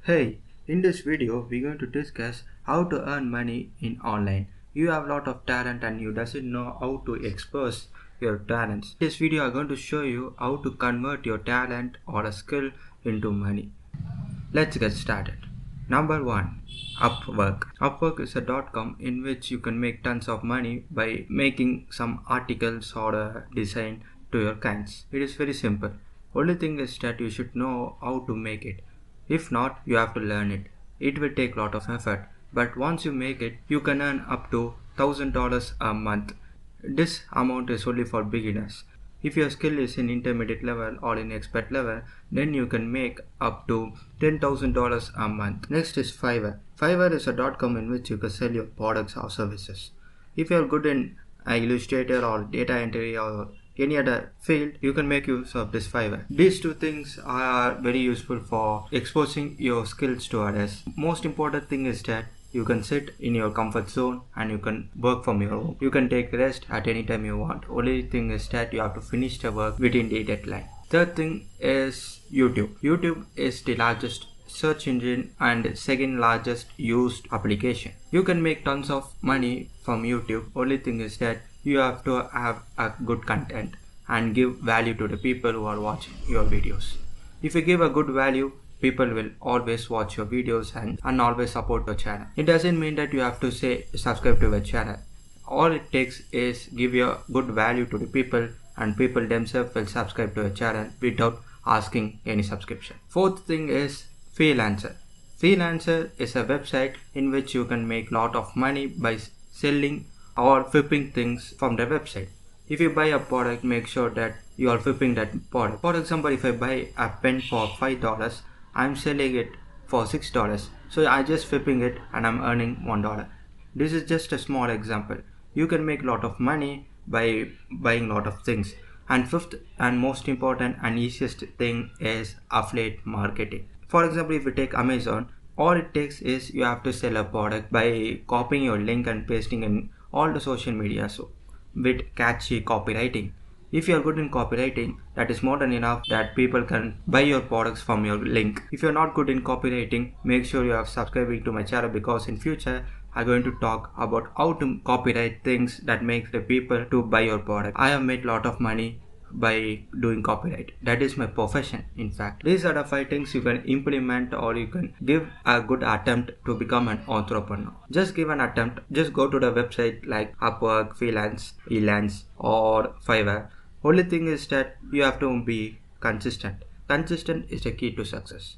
Hey, in this video we're going to discuss how to earn money in online. You have a lot of talent and you doesn't know how to expose your talents. In this video I'm going to show you how to convert your talent or a skill into money. Let's get started. Number 1. Upwork. Upwork is a .com in which you can make tons of money by making some articles or a design to your clients. It is very simple. Only thing is that you should know how to make it. If not, you have to learn it. It will take a lot of effort, but once you make it, you can earn up to $1,000 a month. This amount is only for beginners. If your skill is in intermediate level or in expert level, then you can make up to $10,000 a month. Next is Fiverr. Fiverr is a .com in which you can sell your products or services. If you are good in Illustrator or data entry or any other field, you can make use of this Fiverr. These two things are very useful for exposing your skills to others. Most important thing is that you can sit in your comfort zone and you can work from your home. You can take rest at any time you want. Only thing is that you have to finish the work within the deadline. Third thing is YouTube. YouTube is the largest search engine and second largest used application. You can make tons of money from YouTube. Only thing is that you have to have a good content and give value to the people who are watching your videos. If you give a good value, people will always watch your videos and always support your channel. It doesn't mean that you have to say subscribe to your channel. All it takes is give your good value to the people and people themselves will subscribe to your channel without asking any subscription. Fourth thing is freelancer. Freelancer is a website in which you can make lot of money by selling or flipping things from the website. If you buy a product, make sure that you are flipping that product. For example, if I buy a pen for $5, I'm selling it for $6. So I just flipping it and I'm earning $1. This is just a small example. You can make a lot of money by buying a lot of things. And fifth and most important and easiest thing is affiliate marketing. For example, if you take Amazon, all it takes is you have to sell a product by copying your link and pasting in all the social media with catchy copywriting. If you are good in copywriting, that is more than enough that people can buy your products from your link. If you are not good in copywriting, make sure you are subscribing to my channel because in future I'm going to talk about how to copyright things that make the people to buy your product. I have made a lot of money by doing copyright. That is my profession, in fact. These are the 5 things you can implement or you can give a good attempt to become an entrepreneur. Just give an attempt. Just go to the website like Upwork, Freelance, Elance or Fiverr. Only thing is that you have to be consistent. Consistent is the key to success.